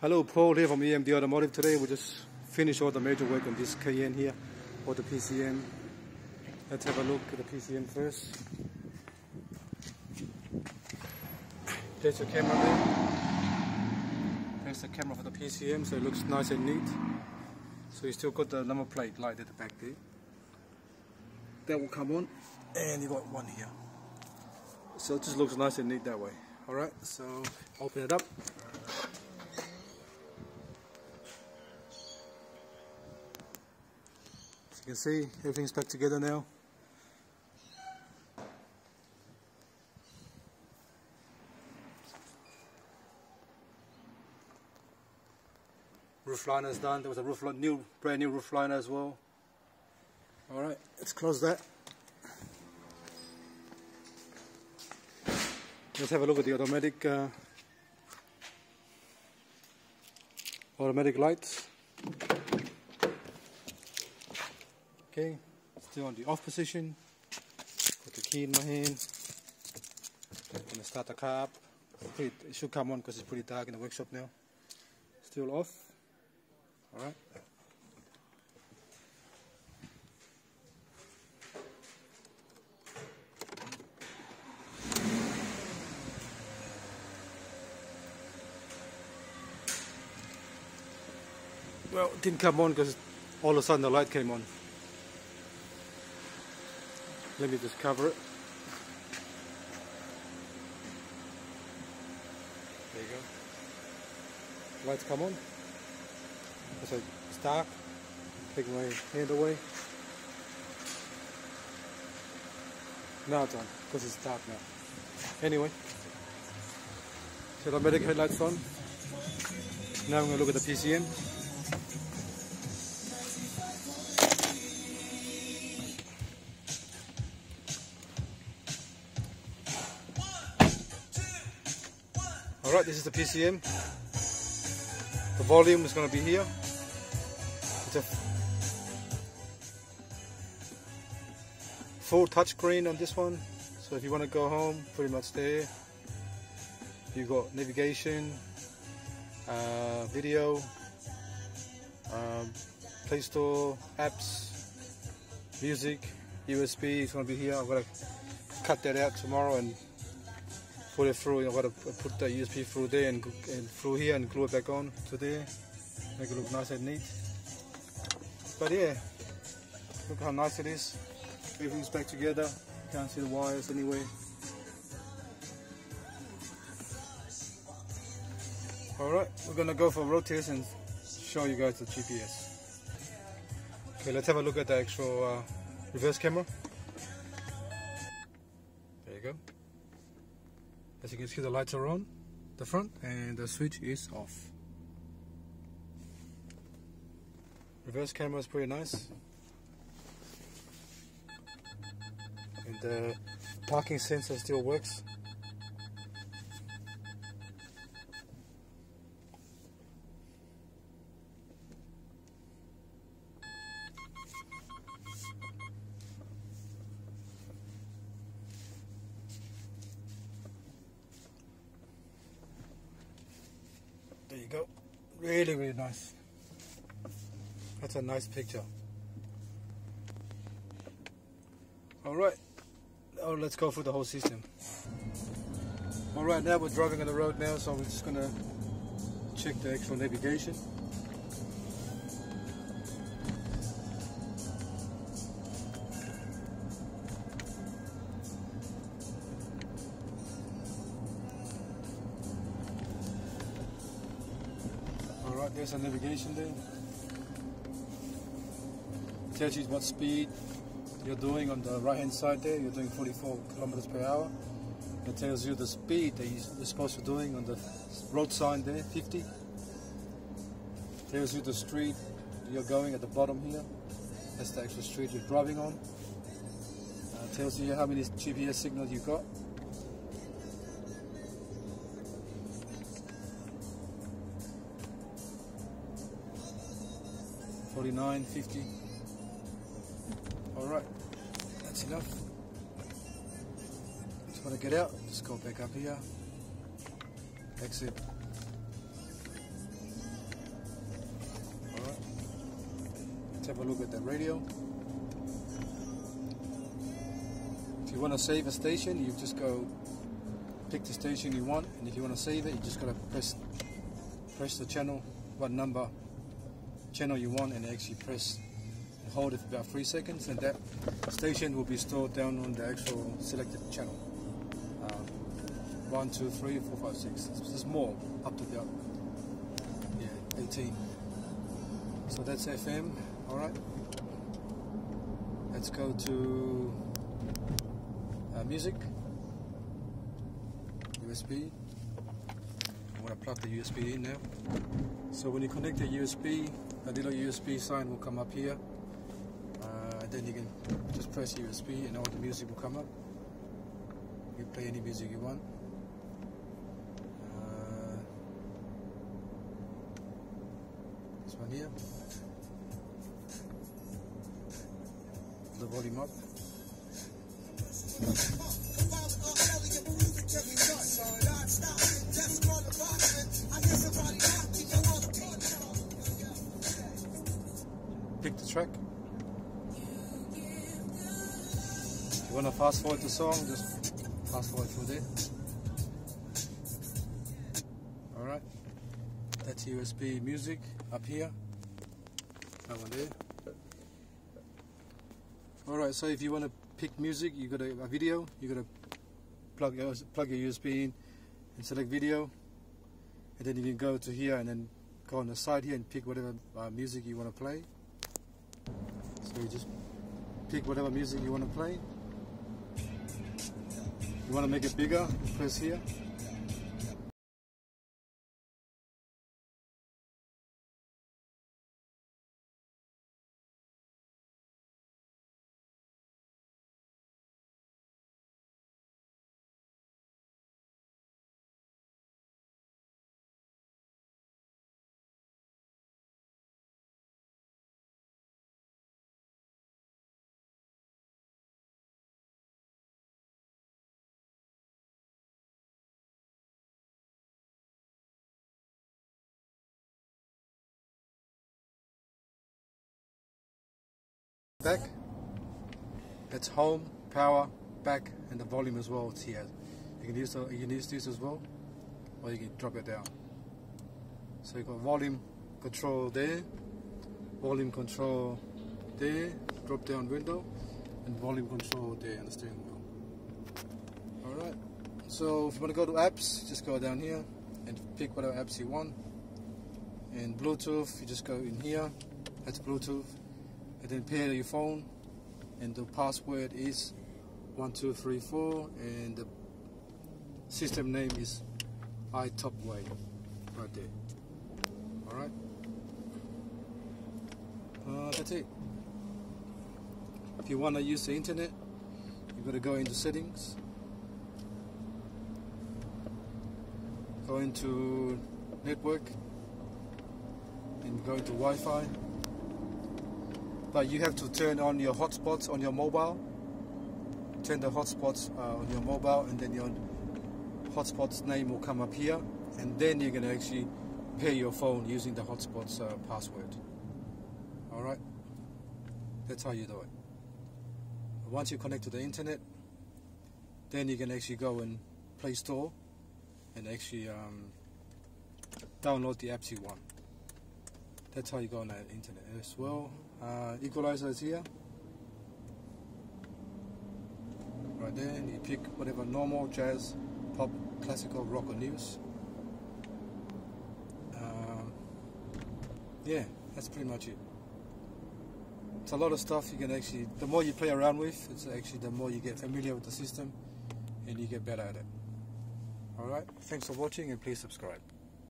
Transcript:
Hello, Paul here from EMD Automotive. Today we just finished all the major work on this Cayenne here, or the PCM. Let's have a look at the PCM first. There's the camera there. There's the camera for the PCM, so it looks nice and neat. So you still got the number plate light at the back there. That will come on, and you got one here. So it just looks nice and neat that way. Alright, so open it up. As you can see, everything's back together now. Roof liner is done. There was a brand new roof liner as well. Alright, let's close that. Let's have a look at the automatic lights. Okay, still on the off position. Put the key in my hand. I'm gonna start the car up. It should come on because it's pretty dark in the workshop now. Still off. Alright. Well, it didn't come on because all of a sudden the light came on. Let me just cover it. There you go. Lights come on. So it's dark. Take my hand away. Now it's on because it's dark now. Anyway, so the automatic headlights on. Now I'm going to look at the PCM. Alright, this is the PCM. The volume is going to be here. It's a full touchscreen on this one. So if you want to go home, pretty much there. You've got navigation, video, Play Store, apps, music, USB is going to be here. I'm going to cut that out tomorrow and put it through. I've got to put the USB through there and through here and glue it back on to there. Make it look nice and neat. But yeah, look how nice it is. Everything's back together. You can't see the wires anyway. Alright, we're gonna go for a road test and show you guys the GPS. Okay, let's have a look at the actual reverse camera. There you go. As you can see, the lights are on the front and the switch is off. Reverse camera is pretty nice. And the parking sensor still works. There you go. Really, really nice. That's a nice picture. Alright. Now let's go through the whole system. Alright, now we're driving on the road now, so we're just gonna check the actual navigation. Alright, there's a navigation there. It tells you what speed you're doing on the right hand side there. You're doing 44 kilometers per hour. It tells you the speed that you're supposed to be doing on the road sign there, 50. It tells you the street you're going at the bottom here. That's the actual street you're driving on. It tells you how many GPS signals you got. $49, $50. Alright, that's enough. Just want to get out, just go back up here. Exit. have a look at the radio. If you want to save a station, you just go pick the station you want, and if you want to save it, you just gotta press the channel, what number channel you want, and actually press and hold it for about 3 seconds, and that station will be stored down on the actual selected channel. 1, 2, 3, 4, 5, 6. There's more up to about 18. So that's FM. All right. Let's go to music. USB. I'm going to plug the USB in now. So when you connect the USB, a little USB sign will come up here. And then you can just press USB and all the music will come up. You play any music you want. This one here. The volume up. Pick the track. If you want to fast forward the song, just fast forward through there. Alright. That's USB music up here. That one there. Alright, so if you want to pick music, you got a video, you got to plug your USB in and select video, and then you can go to here and then go on the side here and pick whatever music you want to play. So you just pick whatever music you want to play. You want to make it bigger, press here. Back, it's home, power, back, and the volume as well. It's here. You can use this as well, or you can drop it down. So you've got volume control there, volume control there, drop down window, and volume control there on the steering wheel. Alright, so if you want to go to apps, just go down here and pick whatever apps you want. And Bluetooth, you just go in here, that's Bluetooth. And then pair your phone, and the password is 1234, and the system name is iTopway, right there. Alright, that's it. If you want to use the internet, you've got to go into settings, go into network, and go into Wi-Fi. But you have to turn on your hotspots on your mobile. Turn the hotspots on your mobile, and then your hotspot's name will come up here, and then you're going to actually pair your phone using the hotspot's password. Alright? That's how you do it. Once you connect to the internet, then you can actually go in Play Store and actually download the apps you want. That's how you go on the internet as well. Equalizer is here. Right there, and you pick whatever normal, jazz, pop, classical, rock or news. Yeah, that's pretty much it. It's a lot of stuff you can actually, the more you play around with, it's actually the more you get familiar with the system and you get better at it. Alright, thanks for watching and please subscribe.